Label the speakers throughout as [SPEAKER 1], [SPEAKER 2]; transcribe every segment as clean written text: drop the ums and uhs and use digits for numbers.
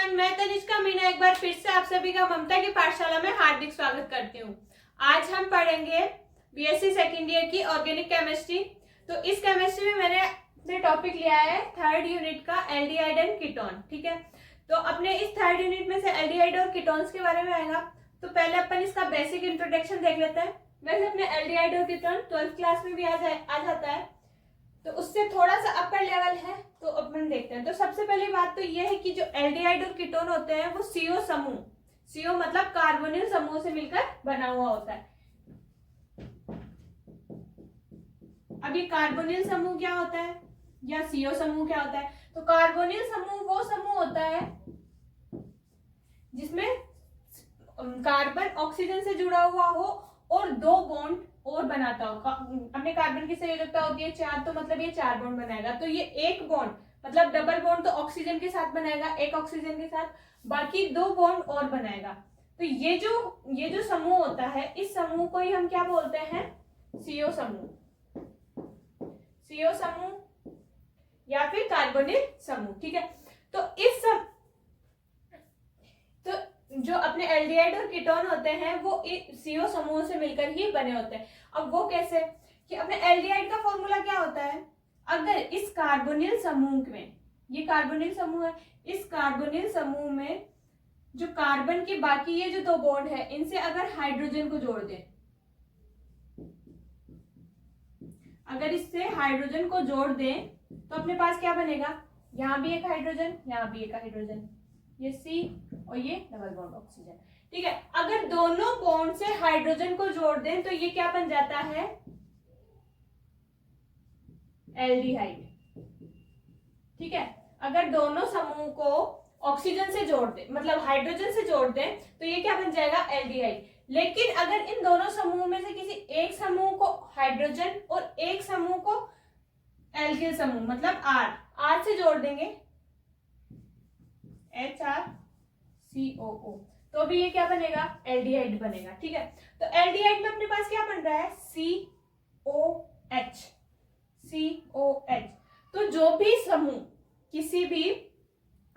[SPEAKER 1] Everyone, मैं तनिष्का मीना एक बार फिर से आप सभी का ममता की पाठशाला में हार्दिक स्वागत करती हूँ। आज हम पढ़ेंगे बीएससी सेकेंड ईयर की ऑर्गेनिक केमिस्ट्री। तो इस केमिस्ट्री में मैंने अपने टॉपिक लिया है थर्ड यूनिट का एल्डिहाइड एंड कीटोन। ठीक है, तो अपने इस थर्ड यूनिट में से एल्डिहाइड और कीटोन्स के बारे में आएगा। तो पहले अपन इसका बेसिक इंट्रोडक्शन देख लेते हैं। वैसे अपने एल्डिहाइड और कीटोन 12th क्लास में भी आ जाता है, तो उससे थोड़ा सा अपर लेवल है, तो अपन देखते हैं। तो सबसे पहली बात तो ये है कि जो एल्डिहाइड और कीटोन होते हैं वो सीओ समूह, सीओ मतलब कार्बोनिल समूह से मिलकर बना हुआ होता है। अब ये कार्बोनिल समूह क्या होता है या सीओ समूह क्या होता है? तो कार्बोनिल समूह वो समूह होता है जिसमें कार्बन ऑक्सीजन से जुड़ा हुआ हो और दो बॉन्ड और बनाता हो। अपने कार्बन की संयोजकता होती है 4, तो मतलब ये 4 बॉन्ड बनाएगा। तो ये एक बॉन्ड मतलब डबल बॉन्ड तो ऑक्सीजन के साथ बनाएगा, एक ऑक्सीजन के साथ, बाकी 2 बॉन्ड और बनाएगा। तो ये जो समूह होता है, इस समूह को ही हम क्या बोलते हैं? सीओ समूह, सीओ समूह या फिर कार्बोनिल समूह। ठीक है, तो जो अपने एल्डिहाइड और कीटोन होते हैं वो सीओ समूह से मिलकर ही बने होते हैं। अब वो कैसे कि अपने एल्डिहाइड का फॉर्मूला क्या होता है? अगर इस कार्बोनिल समूह में, ये कार्बोनिल समूह है, इस कार्बोनिल समूह में जो कार्बन की बाकी ये जो 2 बॉन्ड है, इनसे अगर हाइड्रोजन को जोड़ दें, अगर इससे हाइड्रोजन को जोड़ दें तो अपने पास क्या बनेगा? यहां भी एक हाइड्रोजन, यहां भी एक हाइड्रोजन, ये सी और ये डबल बॉन्ड ऑक्सीजन। ठीक है, अगर दोनों बॉन्ड से हाइड्रोजन को जोड़ दें तो ये क्या बन जाता है? एल्डिहाइड। ठीक है, अगर दोनों समूह को ऑक्सीजन से जोड़ दें, मतलब हाइड्रोजन से जोड़ दें, तो ये क्या बन जाएगा? एल्डिहाइड। लेकिन अगर इन दोनों समूह में से किसी एक समूह को हाइड्रोजन और एक समूह को एल्किल समूह मतलब आर से जोड़ देंगे, HrCOO, तो भी ये क्या बनेगा? एल्डिहाइड बनेगा। ठीक है, तो एल्डिहाइड में अपने पास क्या बन रहा है? COH, COH। तो जो भी समूह किसी भी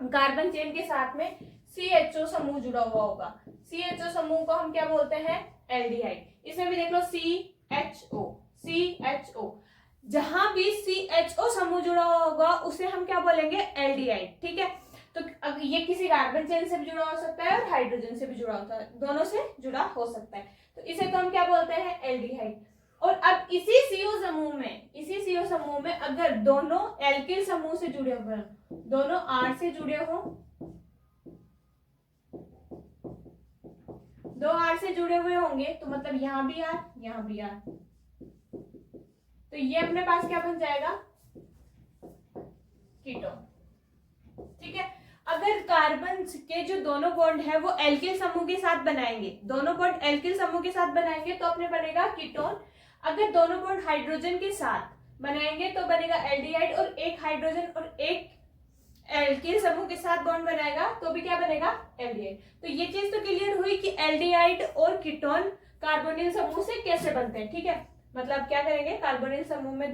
[SPEAKER 1] कार्बन चेन के साथ में CHO समूह जुड़ा हुआ होगा, CHO समूह को हम क्या बोलते हैं? एल्डिहाइड। इसमें भी देख लो CHO, CHO, जहां भी CHO समूह जुड़ा हुआ होगा उसे हम क्या बोलेंगे? एल्डिहाइड। ठीक है, तो अब ये किसी कार्बन चेन से भी जुड़ा हो सकता है और हाइड्रोजन से भी जुड़ा होता है, दोनों से जुड़ा हो सकता है, तो इसे तो हम क्या बोलते हैं? एल्डिहाइड। और अब इसी सीओ समूह में अगर दोनों एल्किल समूह से जुड़े हुए हैं, दोनों आर से जुड़े हो, 2 आर से जुड़े हुए होंगे, तो मतलब यहां भी आर, यहां भी आर, तो ये अपने पास क्या बन जाएगा? कीटोन। ठीक है, अगर कार्बन के जो दोनों बॉन्ड है वो एल्किल समूह के साथ बनाएंगे, दोनों बॉन्ड एल्किल समूह के साथ बनाएंगे तो अपने बनेगा कीटोन। अगर दोनों बॉन्ड हाइड्रोजन के साथ बनाएंगे तो बनेगा एल्डिहाइड, और एक हाइड्रोजन और एक एल्किल समूह के साथ बॉन्ड बनाएगा तो भी क्या बनेगा? एल्डिहाइड। तो ये चीज तो क्लियर हुई कि एल्डिहाइड और कीटोन कार्बोनिल समूह से कैसे बनते हैं। ठीक है, मतलब क्या करेंगे? कार्बोनिल समूह में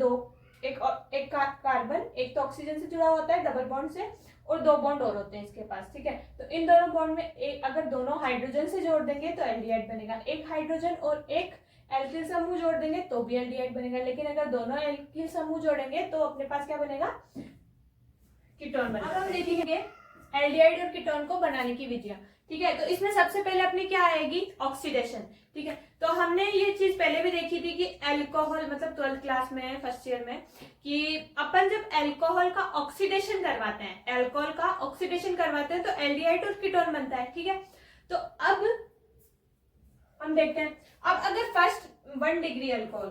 [SPEAKER 1] एक कार्बन, एक तो ऑक्सीजन से जुड़ा होता है डबल बॉन्ड से, और 2 बॉन्ड और होते हैं इसके पास। ठीक है, तो इन दोनों बॉन्ड में अगर दोनों हाइड्रोजन से जोड़ देंगे तो एल्डिहाइड बनेगा, एक हाइड्रोजन और एक एल्किल समूह जोड़ देंगे तो भी एल्डिहाइड बनेगा। लेकिन अगर दोनों एल्किल समूह जोड़ेंगे तो अपने पास क्या बनेगा? कीटोन बनेगा। अब हम देखेंगे एल्डिहाइड और कीटोन को बनाने की विधियां। ठीक है, तो इसमें सबसे पहले अपनी क्या आएगी? ऑक्सीडेशन। ठीक है, तो हमने ये चीज पहले भी देखी थी कि अल्कोहल मतलब 12th क्लास में, फर्स्ट ईयर में, कि अपन जब अल्कोहल का ऑक्सीडेशन करवाते हैं, अल्कोहल का ऑक्सीडेशन करवाते हैं तो एल्डिहाइड और कीटोन बनता है। ठीक है, तो अब हम देखते हैं, अब अगर फर्स्ट 1 डिग्री अल्कोहल,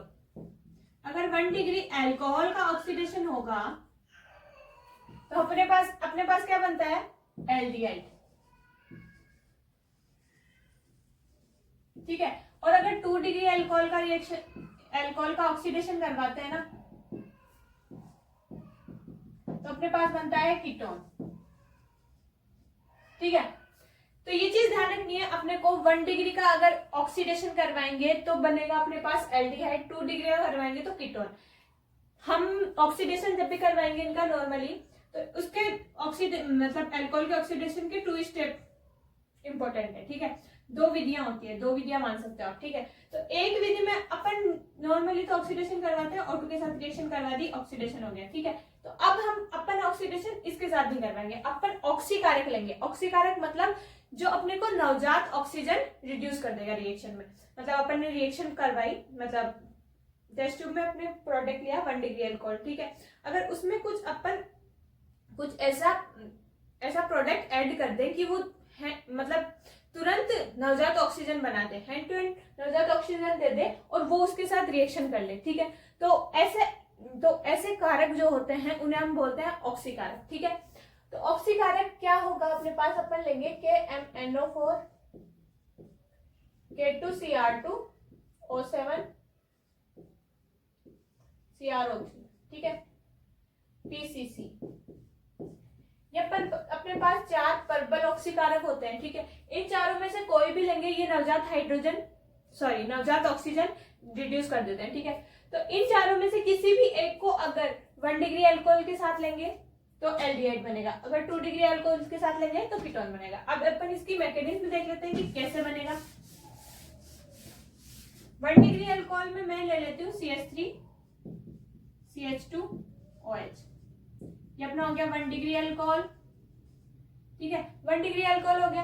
[SPEAKER 1] अगर 1 डिग्री अल्कोहल का ऑक्सीडेशन होगा तो अपने पास क्या बनता है? एल्डिहाइड। ठीक है, और अगर 2 डिग्री अल्कोहल का रिएक्शन, अल्कोहल का ऑक्सीडेशन करवाते हैं ना, तो अपने पास बनता है कीटोन। ठीक है, तो ये चीज ध्यान रखनी है अपने को, 1 डिग्री का अगर ऑक्सीडेशन करवाएंगे तो बनेगा अपने पास एल्डिहाइड, 2 डिग्री का करवाएंगे तो कीटोन। हम ऑक्सीडेशन जब भी करवाएंगे इनका नॉर्मली, तो उसके मतलब अल्कोहल के ऑक्सीडेशन के 2 स्टेप इंपॉर्टेंट है, ठीक है। 2 विधियां होती है, 2 विधियां मान सकते हो आप, ठीक है। तो एक विधि में अपन नॉर्मली तो ऑक्सीडेशन करवाते हैं, O2 के साथ रिएक्शन करवा दी, ऑक्सीडेशन हो गया, ठीक है। तो अब हम अपन ऑक्सीडेशन इसके साथ नहीं करवाएंगे, अपन ऑक्सीकारक लेंगे। ऑक्सीकारक मतलब जो अपने को नवजात ऑक्सीजन रिड्यूस कर देगा रिएक्शन में। मतलब अपन ने रिएक्शन करवाई, मतलब टेस्ट ट्यूब में अपने प्रोडक्ट लिया 1 डिग्री अल्कोहल, ठीक है। अगर उसमें कुछ ऐसा प्रोडक्ट ऐड कर दे कि वो है मतलब तुरंत नवजात ऑक्सीजन बना दे, हैंड टू हैंड नवजात ऑक्सीजन दे दे और वो उसके साथ रिएक्शन कर ले, ठीक है। तो ऐसे कारक जो होते हैं उन्हें हम बोलते हैं ऑक्सीकारक, ठीक है। तो ऑक्सीकारक क्या होगा अपने पास, अपन लेंगे KMnO4 K2Cr2 O7 CrO3, ठीक है, PCC। ये अपने पास 4 प्रबल ऑक्सीकारक होते हैं, ठीक है। इन चारों में से कोई भी लेंगे ये नवजात ऑक्सीजन रिड्यूस कर देते हैं, ठीक है। तो इन चारों में से किसी भी एक को अगर 1 डिग्री अल्कोहल के साथ लेंगे तो एल्डिहाइड बनेगा, अगर 2 डिग्री अल्कोहल के साथ लेंगे तो कीटोन बनेगा। अब अपन इसकी मैकेनिज्म देख लेते हैं कि कैसे बनेगा। 1 डिग्री अल्कोहल में मैं ले लेती हूँ CH3 CH2OH, ये अपना हो गया 1 डिग्री अल्कोहल, ठीक है। 1 डिग्री अल्कोहल हो गया।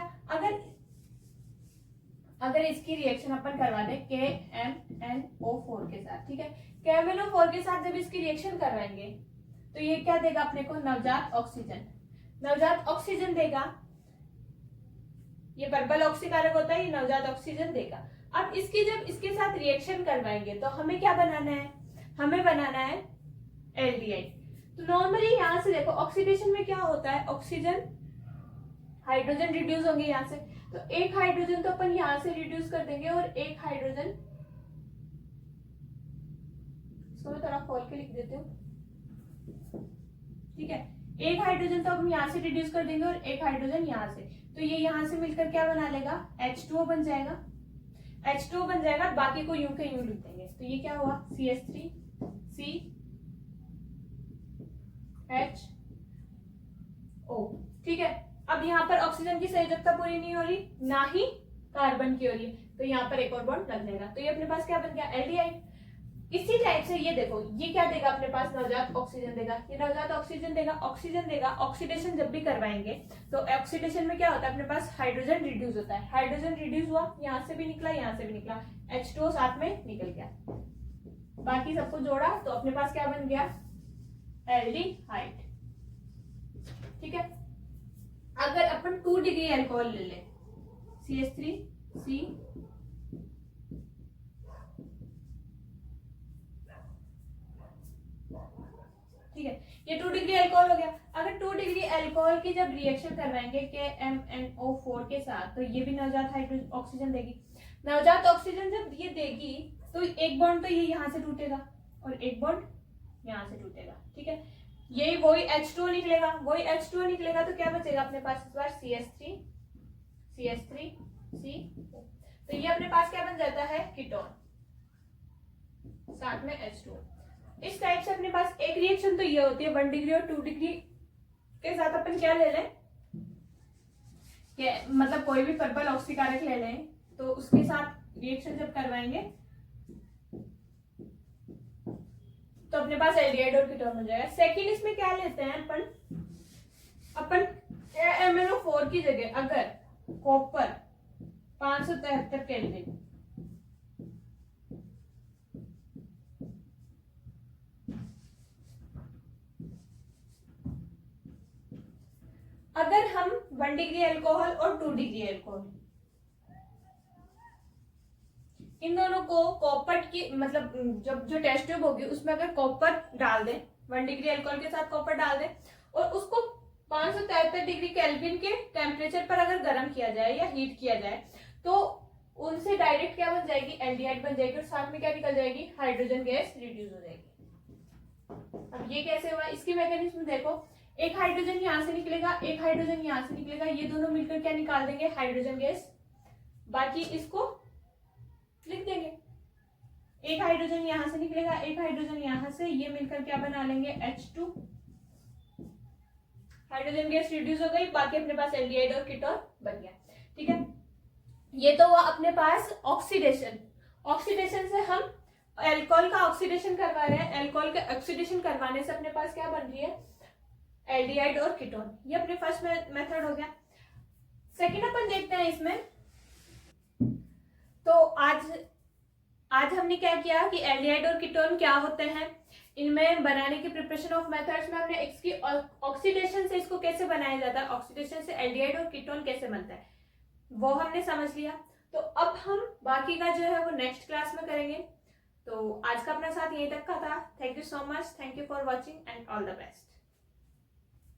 [SPEAKER 1] अगर इसकी रिएक्शन अपन करवा दें KMnO4 के साथ, ठीक है। KMnO4 के साथ जब इसकी रिएक्शन करवाएंगे तो ये क्या देगा अपने को, नवजात ऑक्सीजन देगा। ये प्रबल ऑक्सीकारक होता है, ये नवजात ऑक्सीजन देगा। अब जब इसके साथ रिएक्शन करवाएंगे तो हमें क्या बनाना है, हमें बनाना है एल्डिहाइड। तो नॉर्मली यहाँ से देखो ऑक्सीडेशन में क्या होता है, ऑक्सीजन हाइड्रोजन रिड्यूस होंगे यहाँ से, तो एक हाइड्रोजन तो अपन यहाँ से रिड्यूस कर देंगे और एक हाइड्रोजन, इसको मैं थोड़ा खोल के लिख देती हूँ, ठीक है। एक हाइड्रोजन तो हम यहाँ से रिड्यूस कर देंगे और एक हाइड्रोजन यहाँ से, तो ये यहाँ से मिलकर क्या बना लेगा, H2O बन जाएगा। H2O बन जाएगा, बाकी को यूं के यूं लिख देंगे। तो ये क्या हुआ, CH3CHO, ठीक है। अब यहाँ पर ऑक्सीजन की संयोजकता पूरी नहीं हो रही, ना ही कार्बन की हो रही है, तो यहाँ पर एक और बॉन्ड लग जाएगा। तो ये अपने पास क्या बन गया, एल्डिहाइड। इसी टाइप से ये देखो, ये क्या देगा अपने पास, नवजात ऑक्सीजन देगा। ये नवजात ऑक्सीजन देगा। ऑक्सीडेशन जब भी करवाएंगे तो ऑक्सीडेशन में क्या होता है, अपने पास हाइड्रोजन रिड्यूस होता है। हाइड्रोजन रिड्यूस हुआ, यहाँ से भी निकला, यहाँ से भी निकला, H2O साथ में निकल गया, बाकी सबको जोड़ा तो अपने पास क्या बन गया, एल्डिहाइड, ठीक है। अगर अपन 2 डिग्री अल्कोहल ले ले, CH3C, ठीक है, ये 2 डिग्री अल्कोहल हो गया। अगर 2 डिग्री अल्कोहल की जब रिएक्शन करवाएंगे KMnO4 के साथ तो ये भी नवजात हाइड्रोजन ऑक्सीजन देगी। नवजात ऑक्सीजन जब ये देगी तो एक बॉन्ड तो ये यहाँ से टूटेगा और एक बॉन्ड यहाँ से टूटेगा, ठीक है। यही वही H2O निकलेगा, तो क्या बचेगा अपने पास इस बार CH3C, तो ये अपने पास क्या बन जाता है, कीटोन, साथ में H2O। इस टाइप से अपने पास एक रिएक्शन तो ये होती है 1 डिग्री और 2 डिग्री के साथ अपन क्या ले लें, मतलब कोई भी प्रबल ऑक्सीकारक ले लें तो उसके साथ रिएक्शन जब करवाएंगे तो अपने पास एल्डिहाइड और कीटोन हो जाएगा। सेकंड इसमें क्या लेते हैं अपन KMnO4 की जगह अगर कॉपर 573 केल्विन, अगर हम 1 डिग्री अल्कोहल और 2 डिग्री अल्कोहल इन दोनों को कॉपर की मतलब जब जो टेस्ट ट्यूब होगी उसमें अगर कॉपर डाल दें, 1 डिग्री अल्कोहल के साथ कॉपर डाल दें और उसको 573 डिग्री केल्विन के टेम्परेचर पर अगर गर्म किया जाए या हीट किया जाए तो उनसे डायरेक्ट क्या बन जाएगी, एल्डिहाइड बन जाएगी और साथ में क्या निकल जाएगी, हाइड्रोजन गैस रिड्यूस हो जाएगी। अब ये कैसे हुआ, इसकी मैकेनिज्म देखो, एक हाइड्रोजन यहाँ से निकलेगा, एक हाइड्रोजन यहाँ से निकलेगा, ये दोनों मिलकर क्या निकाल देंगे, हाइड्रोजन गैस। बाकी इसको लिख देंगे, एक हाइड्रोजन यहाँ से निकलेगा, एक हाइड्रोजन यहाँ से, ये मिलकर क्या बना लेंगे, H2, हाइड्रोजन गैस रिड्यूस हो गई, बाकी अपने पास एल्डिहाइड और कीटोन बन गया। ठीक है, ये तो हुआ अपने पास ऑक्सीडेशन। ऑक्सीडेशन से हम एल्कोहल का ऑक्सीडेशन करवा रहे हैं, एल्कोहल का ऑक्सीडेशन करवाने से अपने पास क्या बन रही है, एल्डिहाइड और कीटोन। ये अपने फर्स्ट मेथड हो गया। सेकेंड अपन देखते हैं इसमें, तो आज हमने क्या किया कि एल्डिहाइड और कीटोन क्या होते हैं, इनमें बनाने की प्रिपरेशन ऑफ मेथड्स में हमने इसकी ऑक्सीडेशन से इसको कैसे बनाया जाता है, ऑक्सीडेशन से एल्डिहाइड और कीटोन कैसे बनता है, वो हमने समझ लिया। तो अब हम बाकी का जो है वो नेक्स्ट क्लास में करेंगे। तो आज का अपना साथ यहीं तक का था। Thank you so much, thank you for watching and all the best.